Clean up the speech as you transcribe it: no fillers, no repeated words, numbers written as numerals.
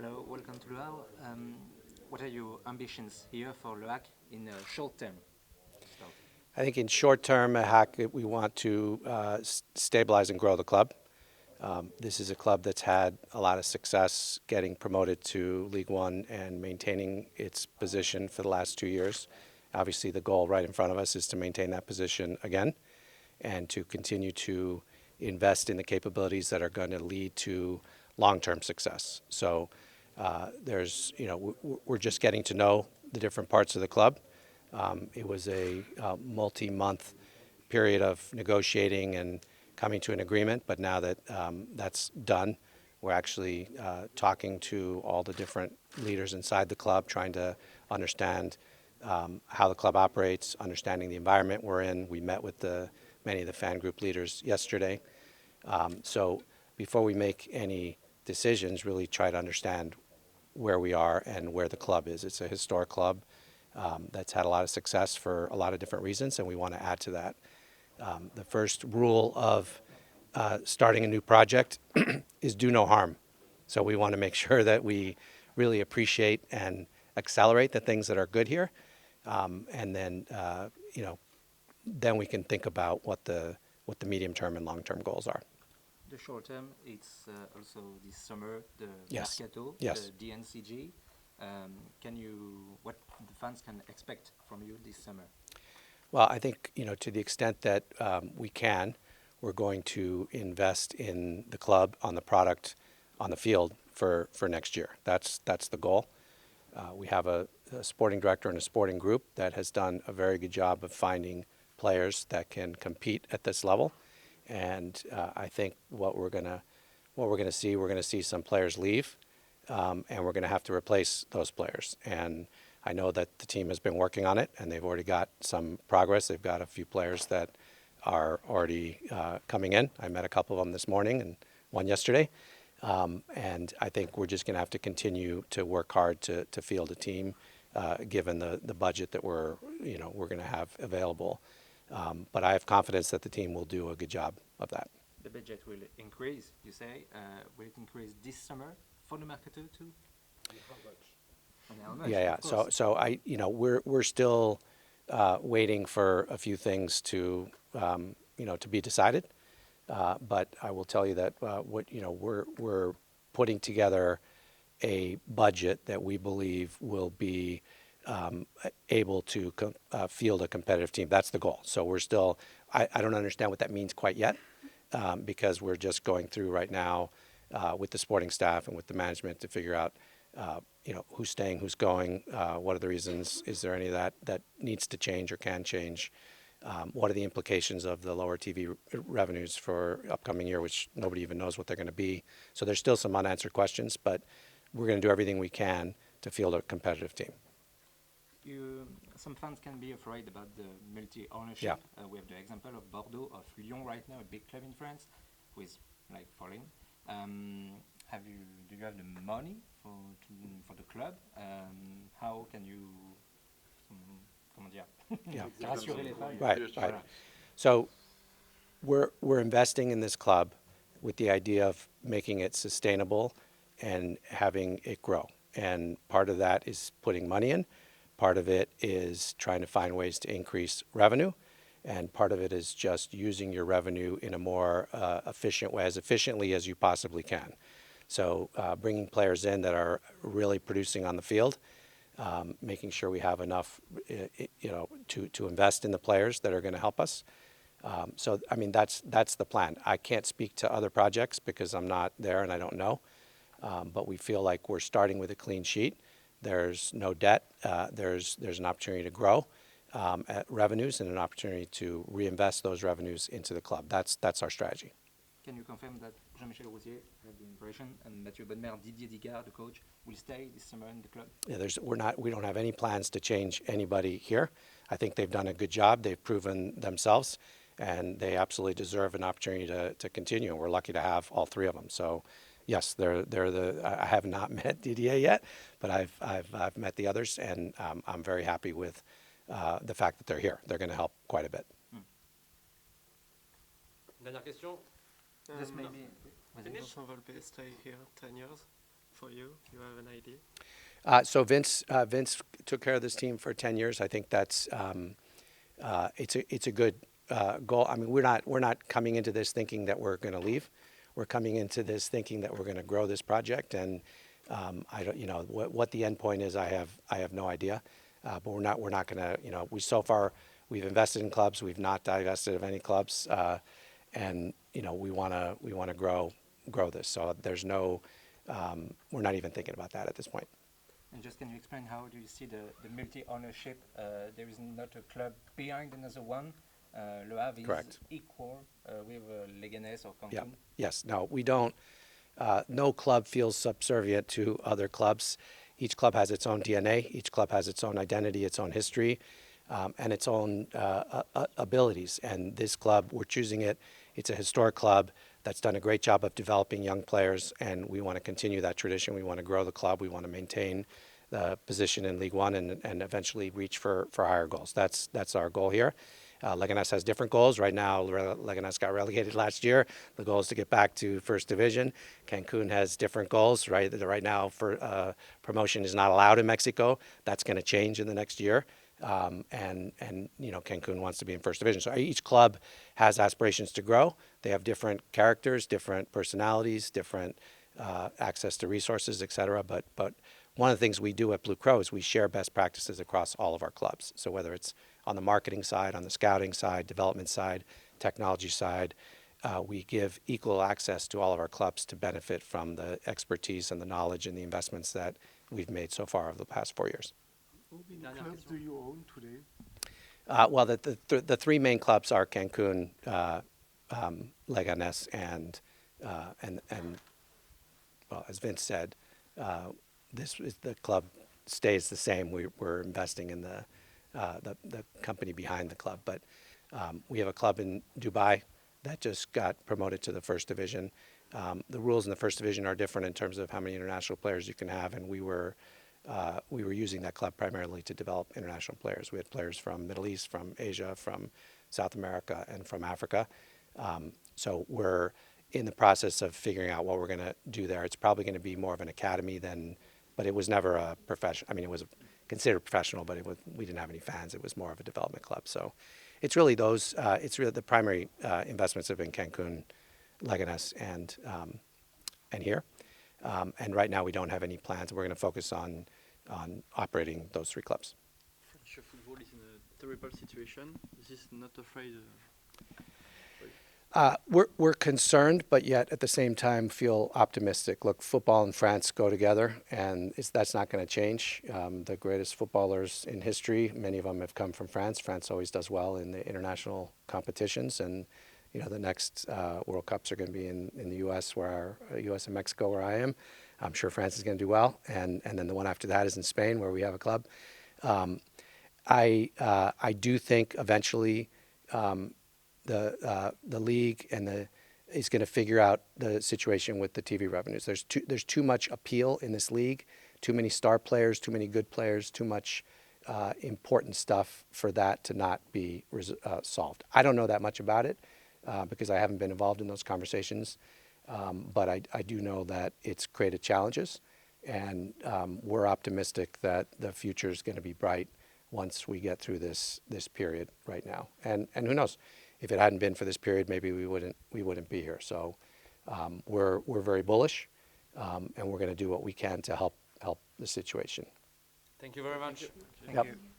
Hello, welcome to Le Havre. What are your ambitions here for Le Hac in short term? Start. I think in short term, at Hack, we want to stabilize and grow the club. This is a club that's had a lot of success getting promoted to League One and maintaining its position for the last 2 years. Obviously, the goal right in front of us is to maintain that position again and to continue to invest in the capabilities that are going to lead to long-term success. So we're just getting to know the different parts of the club. It was a multi-month period of negotiating and coming to an agreement, but now that that's done, we're actually talking to all the different leaders inside the club, trying to understand how the club operates, understanding the environment we're in. We met with many of the fan group leaders yesterday. So before we make any decisions, really try to understand where we are and where the club is. It's a historic club that's had a lot of success for a lot of different reasons, and we want to add to that. The first rule of starting a new project is do no harm. So we want to make sure that we really appreciate and accelerate the things that are good here, and then we can think about what the medium-term and long-term goals are. The short term, it's also this summer, the Yes. Mercato, Yes. the DNCG. What the fans can expect from you this summer? Well, I think, to the extent that we can, we're going to invest in the club, on the product, on the field for next year. That's the goal. We have a sporting director and a sporting group that has done a very good job of finding players that can compete at this level. And I think what we're going to see some players leave, and we're going to have to replace those players. And I know that the team has been working on it, and they've already got some progress. They've got a few players that are already coming in. I met a couple of them this morning and one yesterday. And I think we're just going to have to continue to work hard to field a team, given the budget that we're going to have available. But I have confidence that the team will do a good job of that. The budget will increase, you say. Will it increase this summer for the Mercato too? How much? And how much? Yeah. Of course. We're still waiting for a few things to be decided. But I will tell you that we're putting together a budget that we believe will be able to field a competitive team. That's the goal. So we're still. I don't understand what that means quite yet, because we're just going through right now with the sporting staff and with the management to figure out who's staying, who's going, what are the reasons, is there any of that needs to change or can change, what are the implications of the lower TV revenues for upcoming year, which nobody even knows what they're going to be. So there's still some unanswered questions, but we're going to do everything we can to field a competitive team. Some fans can be afraid about the multi-ownership. Yeah. We have the example of Bordeaux, of Lyon right now, a big club in France, who is falling. Do you have the money for the club? How can you, comment dire, Yeah. rassurer les fans? Right. So we're investing in this club with the idea of making it sustainable and having it grow. And part of that is putting money in. Part of it is trying to find ways to increase revenue. And part of it is just using your revenue in a more efficient way, as efficiently as you possibly can. So bringing players in that are really producing on the field, making sure we have enough, to invest in the players that are going to help us. So I mean, that's the plan. I can't speak to other projects because I'm not there and I don't know. But we feel like we're starting with a clean sheet. There's no debt. There's an opportunity to grow at revenues and an opportunity to reinvest those revenues into the club. That's our strategy. Can you confirm that Jean-Michel Rouzier had the impression, and Mathieu Bonnemer, Didier Digard, the coach, will stay this summer in the club? Yeah, we don't have any plans to change anybody here. I think they've done a good job. They've proven themselves, and they absolutely deserve an opportunity to continue. And we're lucky to have all three of them. So, yes, I have not met Didier yet, but I've met the others, and I'm very happy with the fact that they're here. They're going to help quite a bit. Dernière question. This may be. Vincent Volpe stay here 10 years for you? You have an idea? So Vince took care of this team for 10 years. I think that's it's a good goal. I mean, we're not coming into this thinking that we're going to leave. We're coming into this thinking that we're going to grow this project, and I don't, what the end point is. I have no idea, but we're not going to, so far we've invested in clubs. We've not divested of any clubs, and we want to grow this. So there's no, we're not even thinking about that at this point. And just can you explain how do you see the multi-ownership? There is not a club behind another one. Le Havre is Correct. equal with Leganés or Cancun. Yeah. Yes. No, we don't. No club feels subservient to other clubs. Each club has its own DNA. Each club has its own identity, its own history, and its own abilities. And this club, we're choosing it. It's a historic club that's done a great job of developing young players, and we want to continue that tradition. We want to grow the club. We want to maintain the position in League One and eventually reach for higher goals. That's our goal here. Leganés has different goals. Right now, Leganés got relegated last year. The goal is to get back to First Division. Cancun has different goals. Right now, for promotion is not allowed in Mexico. That's going to change in the next year. And Cancun wants to be in First Division. So each club has aspirations to grow. They have different characters, different personalities, different access to resources, et cetera. But one of the things we do at Blue Crow is we share best practices across all of our clubs. So whether it's on the marketing side, on the scouting side, development side, technology side, we give equal access to all of our clubs to benefit from the expertise and the knowledge and the investments that we've made so far over the past 4 years. How many clubs do you own today? Well, the three main clubs are Cancun, Leganés, and well, as Vince said, the club stays the same. We're investing in the company behind the club, but we have a club in Dubai that just got promoted to the First Division. The rules in the First Division are different in terms of how many international players you can have, and we were using that club primarily to develop international players. We had players from Middle East, from Asia, from South America, and from Africa. So we're in the process of figuring out what we're going to do there. It's probably going to be more of an academy but it was never a profession. I mean, it was considered professional, but we didn't have any fans. It was more of a development club. So it's really those. It's really the primary investments have been Cancun, Leganés, and here. And right now we don't have any plans. We're going to focus on operating those three clubs. French football is in a terrible situation. Is this not afraid? We're concerned, but yet at the same time feel optimistic. Look, football and France go together, and that's not going to change. The greatest footballers in history, many of them have come from France. France always does well in the international competitions, and the next World Cups are going to be in the U.S. U.S. and Mexico, where I am. I'm sure France is going to do well, and then the one after that is in Spain, where we have a club. I do think eventually the league is going to figure out the situation with the TV revenues. There's too much appeal in this league, too many star players, too many good players, too much important stuff for that to not be solved. I don't know that much about it because I haven't been involved in those conversations, but I do know that it's created challenges, and we're optimistic that the future is going to be bright once we get through this period right now. And who knows? If it hadn't been for this period, maybe we wouldn't be here. So we're very bullish, and we're going to do what we can to help the situation. Thank you very much. Thank you.